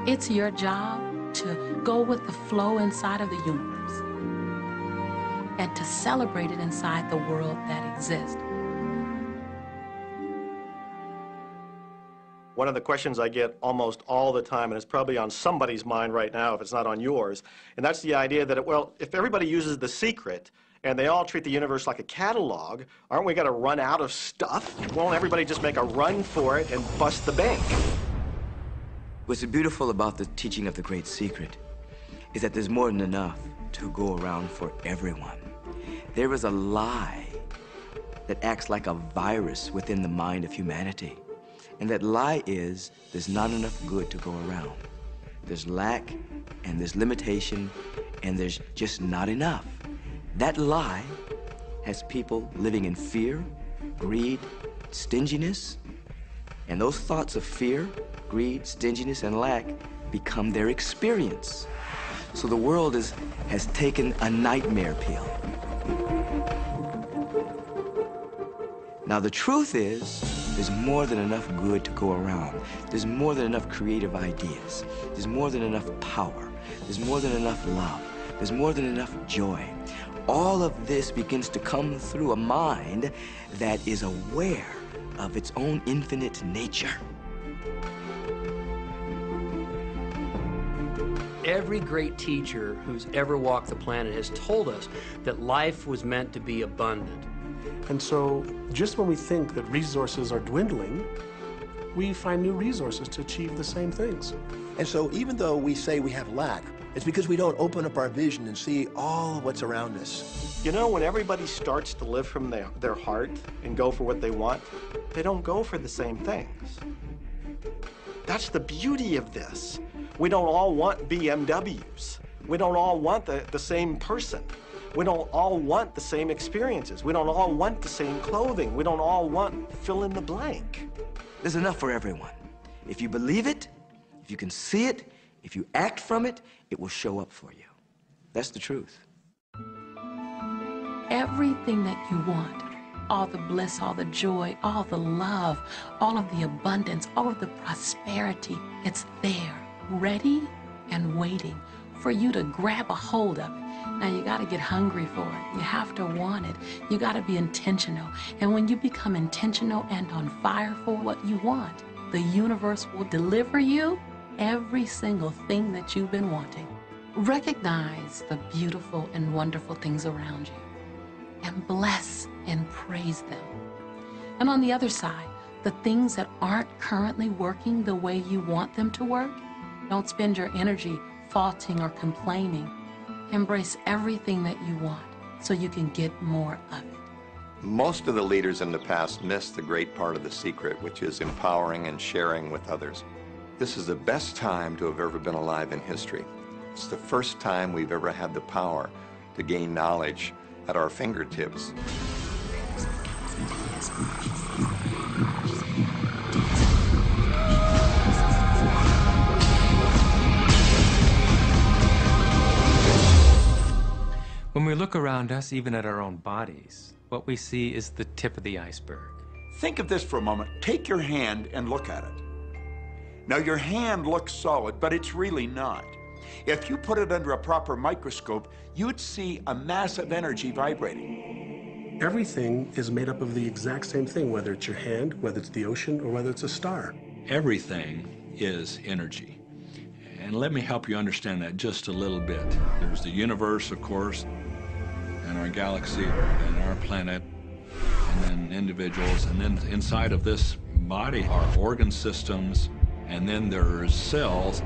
It's your job to go with the flow inside of the universe and to celebrate it inside the world that exists. One of the questions I get almost all the time, and it's probably on somebody's mind right now if it's not on yours, and that's the idea that, well, if everybody uses The Secret and they all treat the universe like a catalog, aren't we going to run out of stuff? Won't everybody just make a run for it and bust the bank? What's beautiful about the teaching of the Great Secret is that there's more than enough to go around for everyone. There is a lie that acts like a virus within the mind of humanity. And that lie is there's not enough good to go around. There's lack, and there's limitation, and there's just not enough. That lie has people living in fear, greed, stinginess, and those thoughts of fear, greed, stinginess, and lack become their experience. So the world has taken a nightmare pill. Now the truth is, there's more than enough good to go around. There's more than enough creative ideas. There's more than enough power. There's more than enough love. There's more than enough joy. All of this begins to come through a mind that is aware of its own infinite nature. Every great teacher who's ever walked the planet has told us that life was meant to be abundant. And so, just when we think that resources are dwindling, we find new resources to achieve the same things. And so, even though we say we have lack, it's because we don't open up our vision and see all of what's around us. You know, when everybody starts to live from their heart and go for what they want, they don't go for the same things. That's the beauty of this. We don't all want BMWs. We don't all want the same person. We don't all want the same experiences. We don't all want the same clothing. We don't all want fill in the blank. There's enough for everyone. If you believe it, if you can see it, if you act from it, it will show up for you. That's the truth. Everything that you want, all the bliss, all the joy, all the love, all of the abundance, all of the prosperity, it's there, ready and waiting for you to grab a hold of it. Now, you got to get hungry for it. You have to want it. You got to be intentional. And when you become intentional and on fire for what you want, the universe will deliver you every single thing that you've been wanting. Recognize the beautiful and wonderful things around you and bless and praise them. And on the other side, the things that aren't currently working the way you want them to work, don't spend your energy faulting or complaining. Embrace everything that you want so you can get more of it. Most of the leaders in the past missed the great part of the secret, which is empowering and sharing with others. This is the best time to have ever been alive in history. It's the first time we've ever had the power to gain knowledge at our fingertips. When we look around us, even at our own bodies, what we see is the tip of the iceberg. Think of this for a moment. Take your hand and look at it. Now, your hand looks solid, but it's really not. If you put it under a proper microscope, you'd see a massive energy vibrating. Everything is made up of the exact same thing, whether it's your hand, whether it's the ocean, or whether it's a star. Everything is energy. And let me help you understand that just a little bit. There's the universe, of course, and our galaxy, and our planet, and then individuals, and then inside of this body are organ systems, and then there's cells,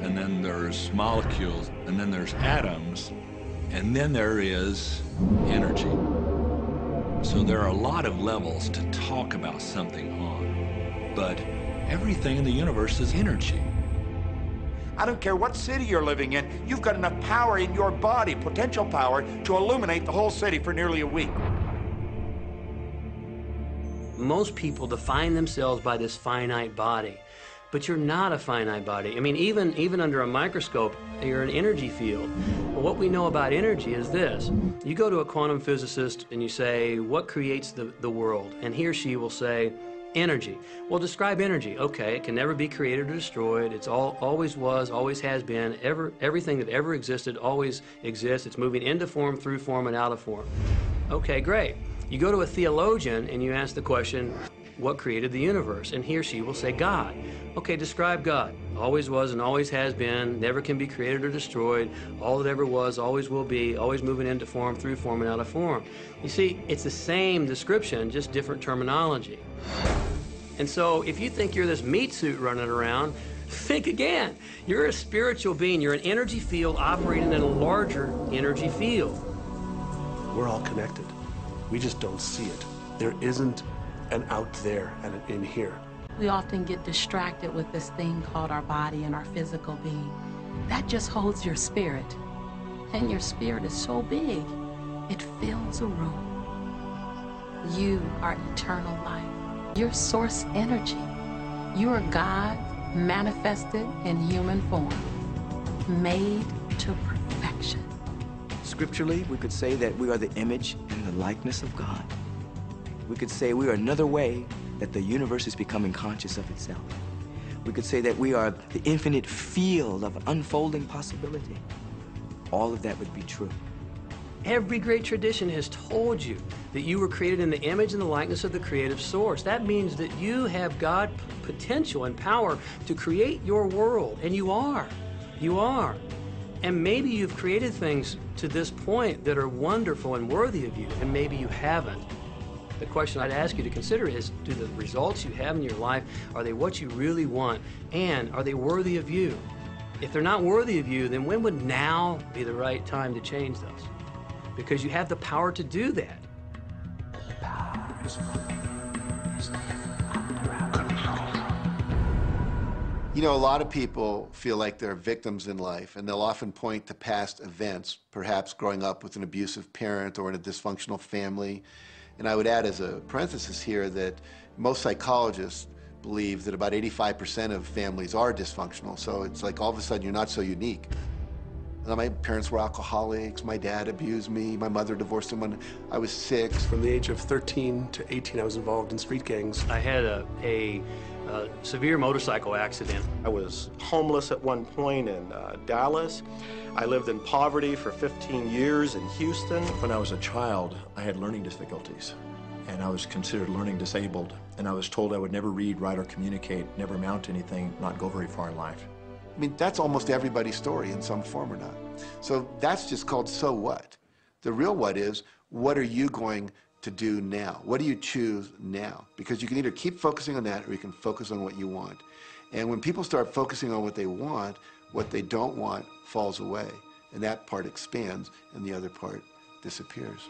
and then there's molecules, and then there's atoms, and then there is energy. So there are a lot of levels to talk about something on, but everything in the universe is energy. I don't care what city you're living in, you've got enough power in your body, potential power, to illuminate the whole city for nearly a week. Most people define themselves by this finite body, but you're not a finite body. I mean, even under a microscope, you're an energy field. Well, what we know about energy is this. You go to a quantum physicist and you say, what creates the world? And he or she will say, Energy. Well, describe energy. Okay, it can never be created or destroyed. It's always was, always has been. Everything that ever existed always exists. It's moving into form, through form, and out of form. Okay, great. You go to a theologian and you ask the question, what created the universe? And he or she will say, God. Okay, describe God. Always was and always has been, never can be created or destroyed, all that ever was, always will be, always moving into form, through form, and out of form. You see, it's the same description, just different terminology. And so if you think you're this meat suit running around, think again. You're a spiritual being. You're an energy field operating in a larger energy field. We're all connected. We just don't see it. There isn't an out there and an in here. We often get distracted with this thing called our body and our physical being. That just holds your spirit. And your spirit is so big, it fills a room. You are eternal life. You're source energy. You are God manifested in human form, made to perfection. Scripturally, we could say that we are the image and the likeness of God. We could say we are another way that the universe is becoming conscious of itself. We could say that we are the infinite field of unfolding possibility. All of that would be true. Every great tradition has told you that you were created in the image and the likeness of the creative source. That means that you have God potential and power to create your world, and you are. You are. And maybe you've created things to this point that are wonderful and worthy of you, and maybe you haven't. The question I'd ask you to consider is, do the results you have in your life, are they what you really want? And are they worthy of you? If they're not worthy of you, then when would now be the right time to change those? Because you have the power to do that. You know, a lot of people feel like they're victims in life, and they'll often point to past events, perhaps growing up with an abusive parent or in a dysfunctional family. And I would add as a parenthesis here that most psychologists believe that about 85% of families are dysfunctional. So it's like all of a sudden you're not so unique. My parents were alcoholics, my dad abused me, my mother divorced him when I was 6. From the age of 13 to 18, I was involved in street gangs. I had a severe motorcycle accident. I was homeless at one point in Dallas. I lived in poverty for 15 years in Houston. When I was a child, I had learning difficulties, and I was considered learning disabled, and I was told I would never read, write, or communicate, never amount to anything, not go very far in life. I mean, that's almost everybody's story in some form or not. So that's just called so what. The real what is, what are you going to do now? What do you choose now? Because you can either keep focusing on that or you can focus on what you want. And when people start focusing on what they want, what they don't want falls away. And that part expands and the other part disappears.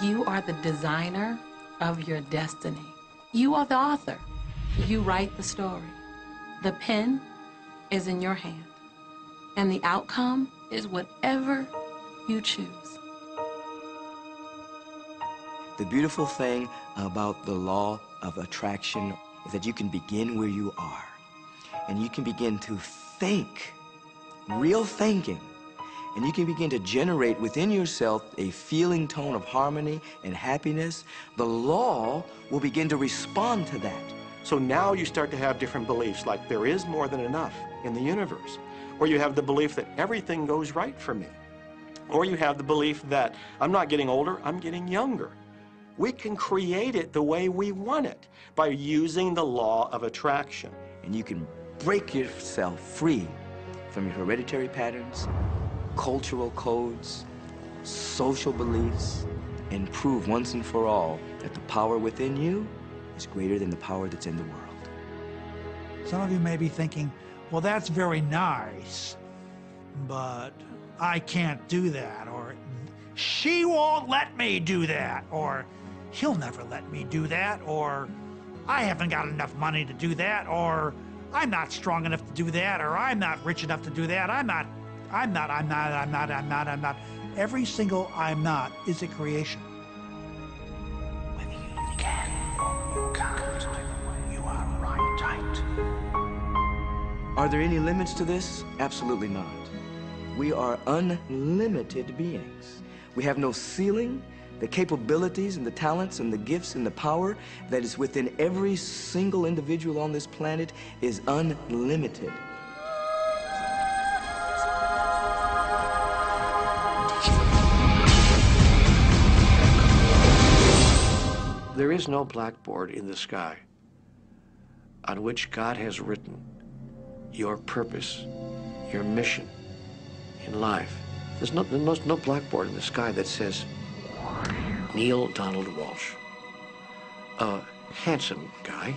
You are the designer of your destiny. You are the author. You write the story. The pen is in your hand. And the outcome is whatever you choose. The beautiful thing about the law of attraction is that you can begin where you are. And you can begin to think, real thinking. And you can begin to generate within yourself a feeling tone of harmony and happiness. The law will begin to respond to that. So now you start to have different beliefs, like there is more than enough in the universe. Or you have the belief that everything goes right for me. Or you have the belief that I'm not getting older, I'm getting younger. We can create it the way we want it by using the law of attraction. And you can break yourself free from your hereditary patterns, cultural codes, social beliefs, and prove once and for all that the power within you is greater than the power that's in the world. Some of you may be thinking, well, that's very nice, but I can't do that, or she won't let me do that, or he'll never let me do that, or I haven't got enough money to do that, or I'm not strong enough to do that, or I'm not rich enough to do that, I'm not. Every single I'm not is a creation. With you can, you can't, you are right tight. Are there any limits to this? Absolutely not. We are unlimited beings. We have no ceiling, The capabilities and the talents and the gifts and the power that is within every single individual on this planet is unlimited. There is no blackboard in the sky on which God has written your purpose, your mission in life. There's no blackboard in the sky that says, Neil Donald Walsh, a handsome guy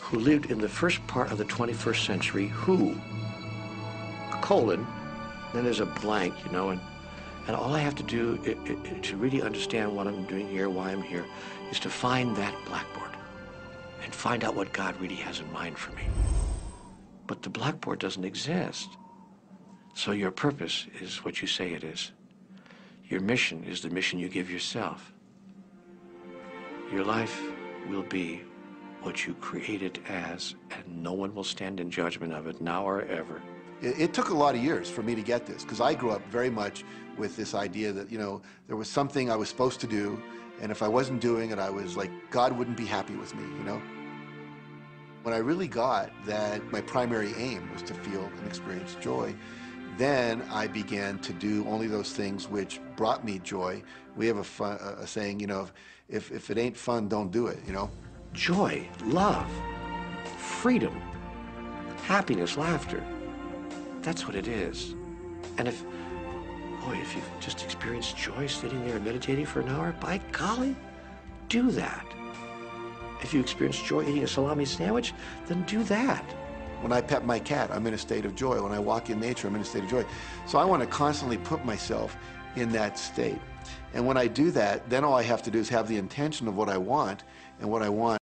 who lived in the first part of the 21st century, who, colon, then there's a blank, you know, and all I have to do to really understand what I'm doing here, why I'm here, is to find that blackboard and find out what God really has in mind for me. But the blackboard doesn't exist. So your purpose is what you say it is. Your mission is the mission you give yourself. Your life will be what you create it as, and no one will stand in judgment of it now or ever. It took a lot of years for me to get this, because I grew up very much with this idea that, you know, there was something I was supposed to do, and if I wasn't doing it, I was like, God wouldn't be happy with me, you know? When I really got that my primary aim was to feel and experience joy, then I began to do only those things which brought me joy. We have a saying, you know, if it ain't fun, don't do it, you know? Joy, love, freedom, happiness, laughter. That's what it is. And if you've just experienced joy sitting there and meditating for an hour, by golly, do that. If you experience joy eating a salami sandwich, then do that. When I pet my cat, I'm in a state of joy. When I walk in nature, I'm in a state of joy. So I want to constantly put myself in that state. And when I do that, then all I have to do is have the intention of what I want, and what I want